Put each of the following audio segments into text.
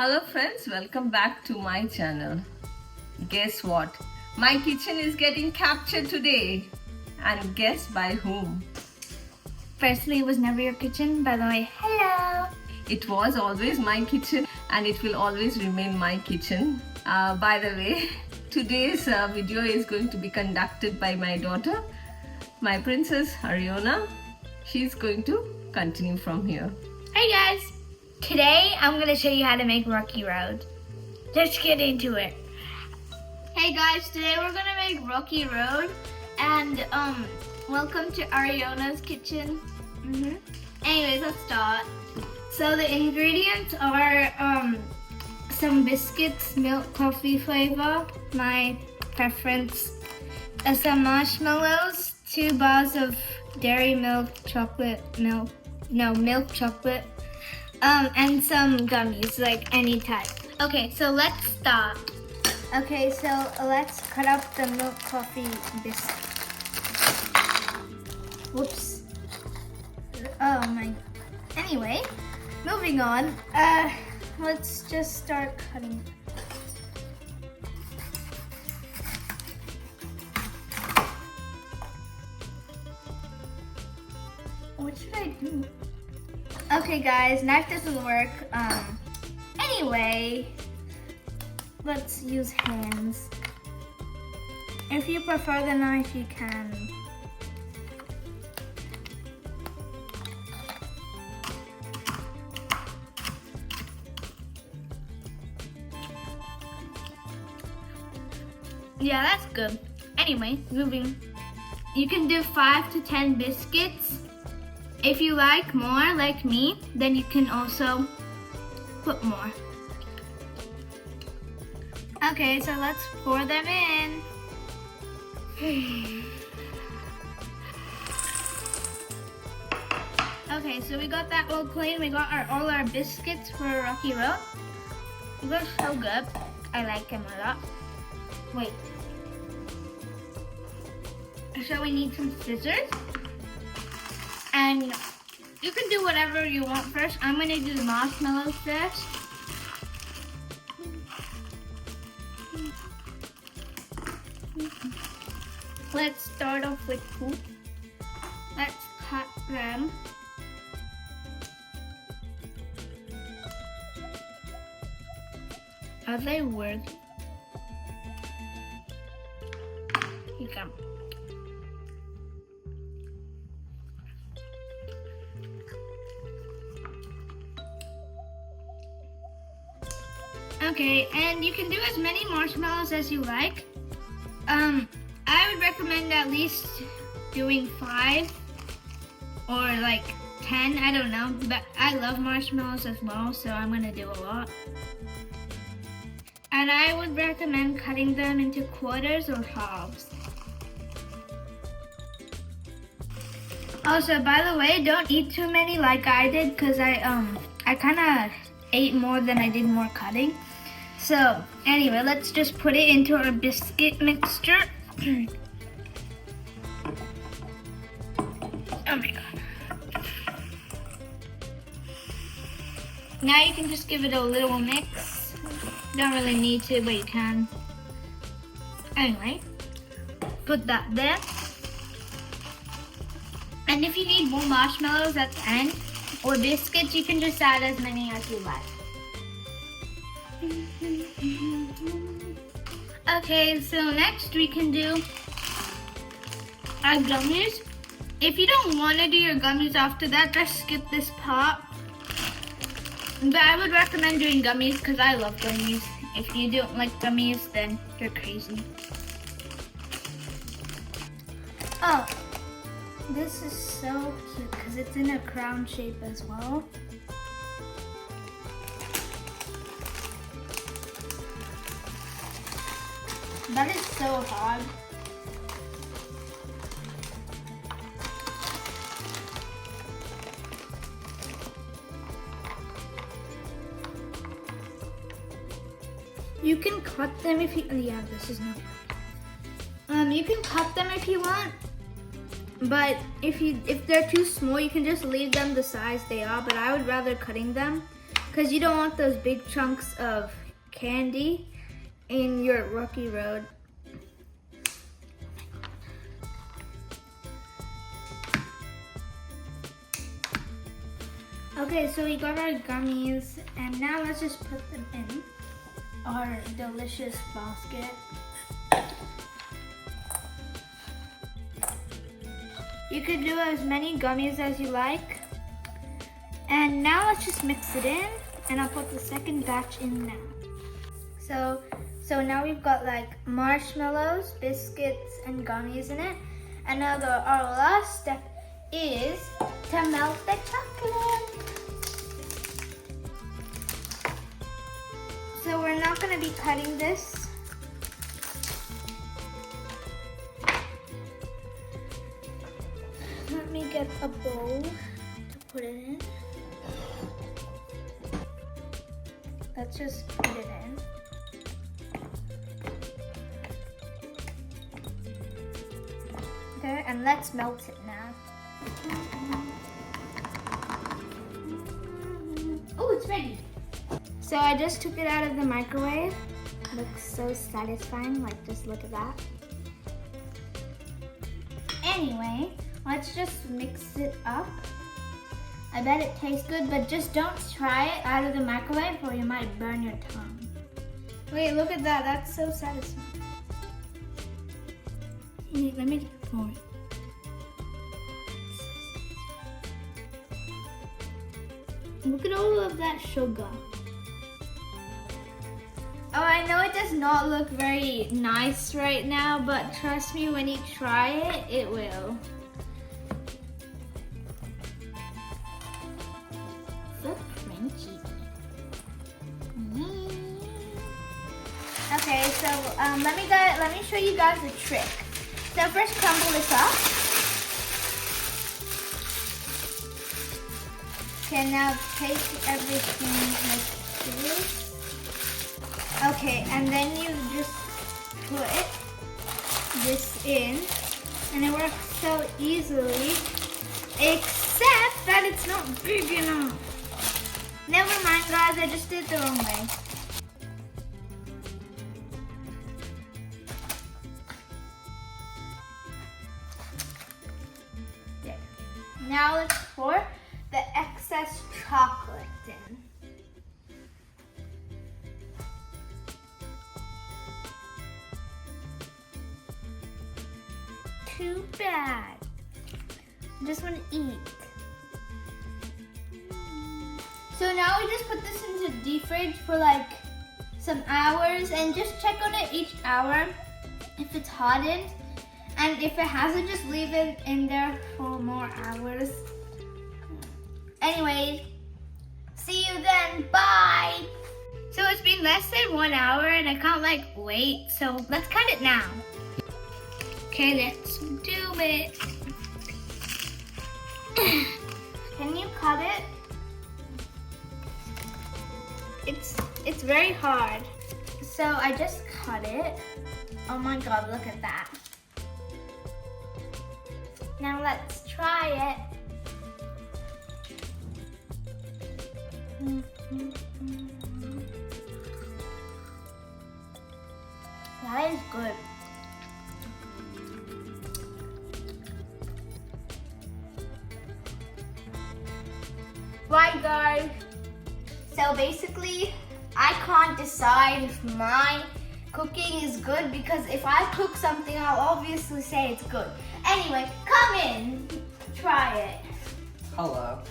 Hello friends, welcome back to my channel. Guess what? My kitchen is getting captured today. And guess by whom? Firstly, it was never your kitchen. By the way, hello! It was always my kitchen and it will always remain my kitchen. By the way, today's video is going to be conducted by my daughter, my princess Ariona. She's going to continue from here. Hey guys! Today, I'm going to show you how to make Rocky Road. Let's get into it. Hey guys, today we're going to make Rocky Road. And, welcome to Ariona's kitchen. Anyways, let's start. So the ingredients are, some biscuits, milk coffee flavor, my preference, some marshmallows, 2 bars of dairy milk chocolate, milk chocolate, and some gummies, like any type. Okay, so let's start. Okay, so let's cut up the milk coffee biscuit. Whoops. Oh my. Anyway, moving on. Let's just start cutting. What should I do? Okay guys, knife doesn't work. Anyway, let's use hands. If you prefer the knife, you can. Yeah, that's good. Anyway, moving. You can do 5 to 10 biscuits. If you like more, like me, then you can also put more. Okay, so let's pour them in. Okay, so we got that all clean. We got all our biscuits for Rocky Road. They're so good. I like them a lot. Wait. So we need some scissors. And you can do whatever you want first. I'm going to do the marshmallows first. Let's start off with 2. Let's cut them. Are they worth? Here you go. Okay, and you can do as many marshmallows as you like. I would recommend at least doing 5 or like 10, I don't know, but I love marshmallows as well, so I'm gonna do a lot. And I would recommend cutting them into quarters or halves. Also, by the way, don't eat too many like I did, because I kind of ate more than I did more cutting. So, anyway, let's just put it into our biscuit mixture. Oh my god. Now you can just give it a little mix. Don't really need to, but you can. Anyway, put that there. And if you need more marshmallows at the end, or biscuits, you can just add as many as you like. Okay, so next we can do our gummies. If you don't want to do your gummies after that, just skip this part. But I would recommend doing gummies because I love gummies. If you don't like gummies, then you're crazy. Oh, this is so cute because it's in a crown shape as well. That is so hard. You can cut them if you, yeah, this is not. You can cut them if you want, but if they're too small, you can just leave them the size they are. But I would rather cutting them because you don't want those big chunks of candy in your Rocky Road. Okay, so we got our gummies, and now let's just put them in our delicious basket. You could do as many gummies as you like. And now let's just mix it in, and I'll put the second batch in now. So now we've got like marshmallows, biscuits, and gummies in it. And now our last step is to melt the chocolate. So we're not gonna be cutting this. Let me get a bowl to put it in. Let's just put it in. There, and let's melt it now. Oh, it's ready. So I just took it out of the microwave. Looks so satisfying, like just look at that. Anyway, let's just mix it up. I bet it tastes good, but just don't try it out of the microwave or you might burn your tongue. Wait, look at that, that's so satisfying. Wait, let me pour it. Look at all of that sugar. Oh, I know it does not look very nice right now, but trust me, when you try it, it will. So crunchy. Okay, so let me show you guys a trick. So first crumble this up. Okay, now take everything like this. Okay, and then you just put this in, and it works so easily, except that it's not big enough. Never mind, guys, I just did it the wrong way. There. Now let's pour the excess chocolate in. Too bad. I just want to eat. So now we just put this into deep fridge for like some hours, and just check on it each hour if it's hardened, and if it hasn't, just leave it in there for more hours. Anyways, see you then. Bye. So it's been less than 1 hour and I can't like wait, so let's cut it now. Okay, let's do it. Can you cut it? It's very hard. So I just cut it. Oh my god, look at that. Now let's try it. That is good. Right, guys. So basically, I can't decide if my cooking is good, because if I cook something, I'll obviously say it's good. Anyway, come in, try it. Hello.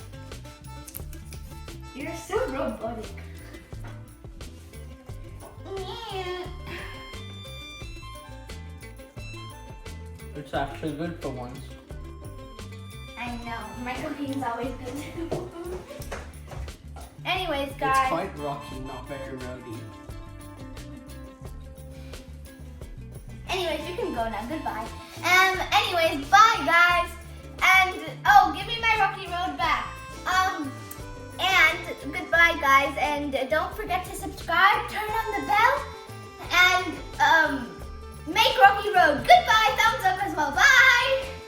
You're so robotic. It's actually good for once. I know, my cooking's always good. Anyways, guys. It's quite rocky, not very roady. Anyways, you can go now. Goodbye. Anyways, bye, guys. And oh, give me my rocky road back. And goodbye, guys. And don't forget to subscribe, turn on the bell, and make Rocky Road. Goodbye. Thumbs up as well. Bye.